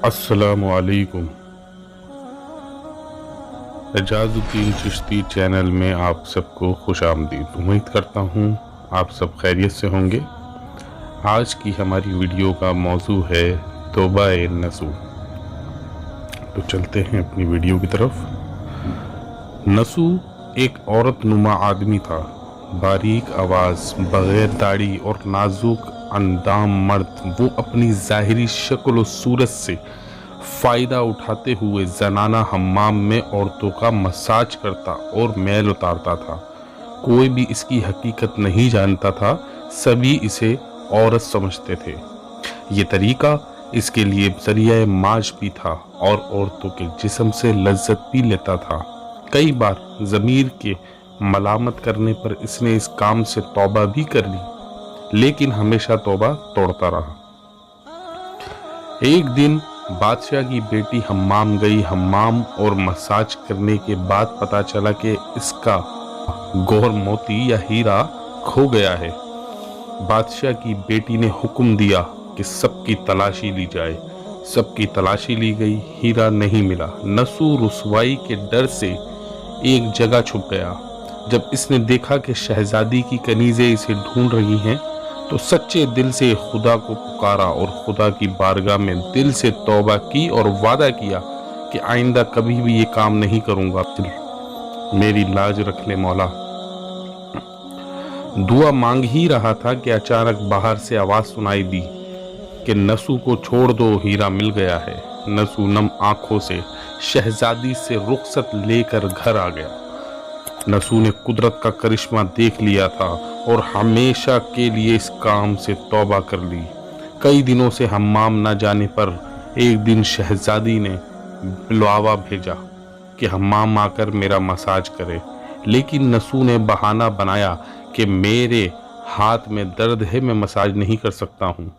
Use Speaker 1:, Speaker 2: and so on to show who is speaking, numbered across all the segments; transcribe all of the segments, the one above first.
Speaker 1: अस्सलामु अलैकुम। एजाजुद्दीन चिश्ती चैनल में आप सबको खुश आमदीद। उम्मीद करता हूँ आप सब खैरियत से होंगे। आज की हमारी वीडियो का मौजू है तौबा ए नसूह। तो चलते हैं अपनी वीडियो की तरफ। नसूह एक औरत नुमा आदमी था, बारीक आवाज़, बग़ैर दाढ़ी और नाजुक अंदाम मर्द। वो अपनी ज़ाहिरी शक्ल और सूरत से फ़ायदा उठाते हुए ज़नाना हम्माम में औरतों का मसाज करता और मैल उतारता था। कोई भी इसकी हकीकत नहीं जानता था, सभी इसे औरत समझते थे। ये तरीका इसके लिए ज़रिया माज भी था और औरतों के जिस्म से लज्जत भी लेता था। कई बार ज़मीर के मलामत करने पर इसने इस काम से तौबा भी कर ली, लेकिन हमेशा तौबा तोड़ता रहा। एक दिन बादशाह की बेटी हम्माम गई। हम्माम और मसाज करने के बाद पता चला कि इसका गौहर मोती या हीरा खो गया है। बादशाह की बेटी ने हुक्म दिया कि सबकी तलाशी ली जाए। सबकी तलाशी ली गई, हीरा नहीं मिला। नसूह रुसवाई के डर से एक जगह छुप गया। जब इसने देखा कि शहजादी की कनीज़ें इसे ढूंढ रही हैं, तो सच्चे दिल से खुदा को पुकारा और खुदा की बारगाह में दिल से तौबा की और वादा किया कि आइंदा कभी भी ये काम नहीं करूँगा। मेरी लाज रख ले मौला। दुआ मांग ही रहा था कि अचानक बाहर से आवाज़ सुनाई दी कि नसूह को छोड़ दो, हीरा मिल गया है। नसूह नम आंखों से शहजादी से रुखसत लेकर घर आ गया। नसूह ने कुदरत का करिश्मा देख लिया था और हमेशा के लिए इस काम से तौबा कर ली। कई दिनों से हम्माम न जाने पर एक दिन शहजादी ने बुलावा भेजा कि हम्माम आकर मेरा मसाज करे, लेकिन नसूह ने बहाना बनाया कि मेरे हाथ में दर्द है, मैं मसाज नहीं कर सकता हूँ।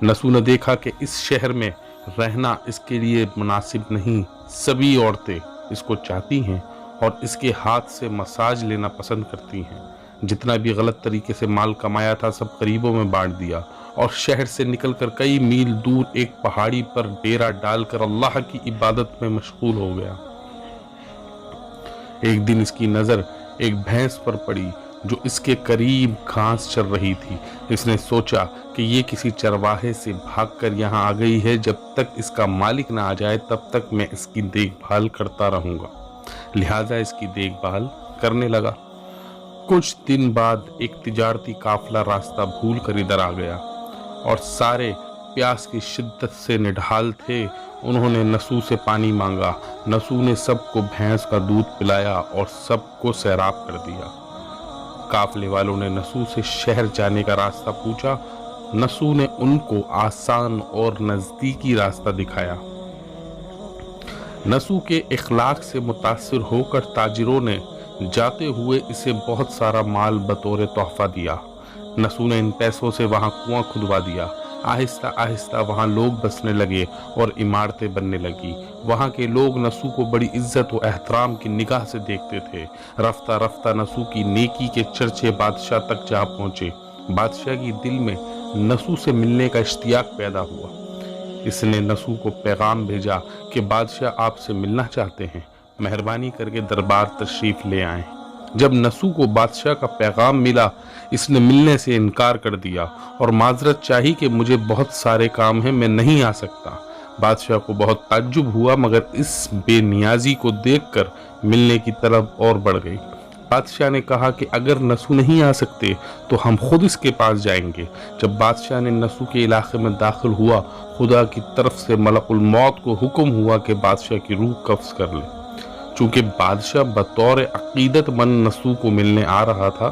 Speaker 1: नसूह ने देखा कि इस शहर में रहना इसके लिए मुनासिब नहीं। सभी औरतें इसको चाहती हैं और इसके हाथ से मसाज लेना पसंद करती हैं। जितना भी गलत तरीके से माल कमाया था सब गरीबों में बांट दिया और शहर से निकलकर कई मील दूर एक पहाड़ी पर डेरा डालकर अल्लाह की इबादत में मशगूल हो गया। एक दिन इसकी नज़र एक भैंस पर पड़ी जो इसके करीब घास चर रही थी। इसने सोचा कि ये किसी चरवाहे से भागकर यहाँ आ गई है। जब तक इसका मालिक ना आ जाए तब तक मैं इसकी देखभाल करता रहूँगा। लिहाजा इसकी देखभाल करने लगा। कुछ दिन बाद एक तिजारती काफिला रास्ता भूल कर इधर आ गया और सारे प्यास की शिद्दत से निढाल थे। उन्होंने नसूह से पानी मांगा। नसूह ने सबको भैंस का दूध पिलाया और सबको सैराब कर दिया। काफिले वालों ने नसूह से शहर जाने का रास्ता पूछा। नसूह ने उनको आसान और नज़दीकी रास्ता दिखाया। नसूह के इखलाक से मुतासिर होकर ताजिरों ने जाते हुए इसे बहुत सारा माल बतौर तोहफा दिया। नसूह ने इन पैसों से वहाँ कुआं खुदवा दिया। आहिस्ता आहिस्ता वहाँ लोग बसने लगे और इमारतें बनने लगी। वहाँ के लोग नसूह को बड़ी इज्जत व एहतराम की निगाह से देखते थे। रफ्ता रफ्ता नसूह की नेकी के चर्चे बादशाह तक जा पहुँचे। बादशाह की दिल में नसूह से मिलने का इश्तियाक पैदा हुआ। इसने नसूह को पैगाम भेजा कि बादशाह आपसे मिलना चाहते हैं, मेहरबानी करके दरबार तशरीफ ले आएं। जब नसूह को बादशाह का पैगाम मिला, इसने मिलने से इनकार कर दिया और माजरत चाही कि मुझे बहुत सारे काम हैं, मैं नहीं आ सकता। बादशाह को बहुत ताज्जुब हुआ, मगर इस बेनियाजी को देखकर मिलने की तलब और बढ़ गई। बादशाह ने कहा कि अगर नसूह नहीं आ सकते तो हम खुद इसके पास जाएंगे। जब बादशाह ने नसूह के इलाके में दाखिल हुआ, खुदा की तरफ से मलकुल मौत को हुक्म हुआ कि बादशाह की रूह कब्ज़ कर ले। चूँकि बादशाह बतौर अकीदतमंद नसूह को मिलने आ रहा था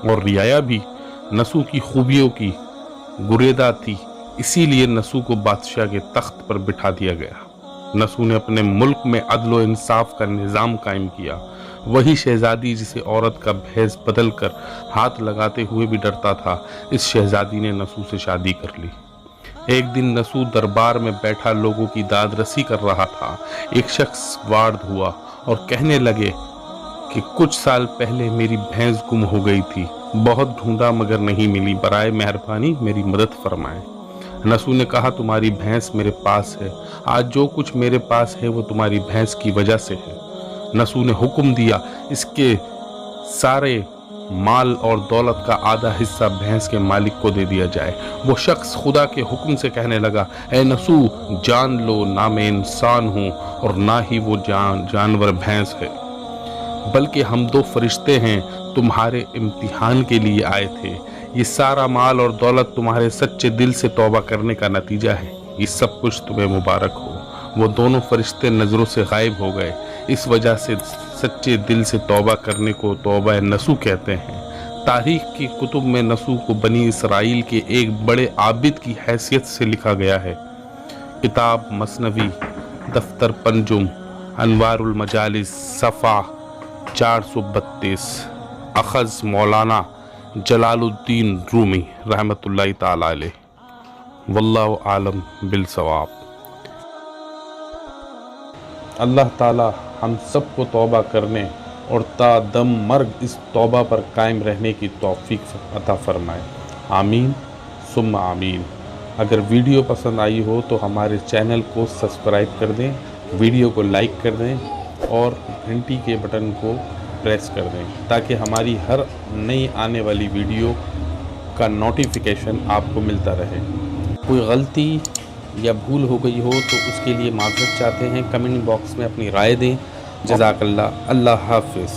Speaker 1: और रियाया भी नसूह की खूबियों की गुरेदा थी, इसीलिए नसूह को बादशाह के तख्त पर बिठा दिया गया। नसूह ने अपने मुल्क में अदल व इंसाफ का निज़ाम कायम किया। वही शहजादी जिसे औरत का भेष बदल कर हाथ लगाते हुए भी डरता था, इस शहजादी ने नसूह से शादी कर ली। एक दिन नसूह दरबार में बैठा लोगों की दाद रसी कर रहा था। एक शख्स वार्द हुआ और कहने लगे कि कुछ साल पहले मेरी भैंस गुम हो गई थी, बहुत ढूंढा मगर नहीं मिली, बराए मेहरबानी मेरी मदद फरमाएं। नसू ने कहा, तुम्हारी भैंस मेरे पास है, आज जो कुछ मेरे पास है वो तुम्हारी भैंस की वजह से है। नसू ने हुक्म दिया, इसके सारे माल और दौलत का आधा हिस्सा भैंस के मालिक को दे दिया जाए। वो शख्स खुदा के हुक्म से कहने लगा, ए नसू, जान लो ना मैं इंसान हूँ और ना ही वो जानवर भैंस है, बल्कि हम दो फरिश्ते हैं, तुम्हारे इम्तिहान के लिए आए थे। ये सारा माल और दौलत तुम्हारे सच्चे दिल से तौबा करने का नतीजा है। ये सब कुछ तुम्हें मुबारक हो। वो दोनों फरिश्ते नज़रों से गायब हो गए। इस वजह से सच्चे दिल से तौबा करने को तौबा नसू कहते हैं। तारीख की कुतुब में नसू को बनी इसराइल के एक बड़े आबिद की हैसियत से लिखा गया है। किताब मसनवी, दफ्तर पंजुम, अनवारुल मजालिस, सफ़ा 432, अखज़ मौलाना जलालुद्दीन रूमी रहमतुल्लाहि ताला अलैह। वल्लाहु आलम बिल सवाब। अल्लाह ताला हम सबको तौबा करने और ता दम मर्ग इस तौबा पर कायम रहने की तौफीक अता फरमाए। आमीन सुम्मा आमीन। अगर वीडियो पसंद आई हो तो हमारे चैनल को सब्सक्राइब कर दें, वीडियो को लाइक कर दें और घंटी के बटन को प्रेस कर दें ताकि हमारी हर नई आने वाली वीडियो का नोटिफिकेशन आपको मिलता रहे। कोई गलती या भूल हो गई हो तो उसके लिए माफ़रत चाहते हैं। कमेंट बॉक्स में अपनी राय दें। जज़ाकल्लाह। अल्लाह हाफ़िज़।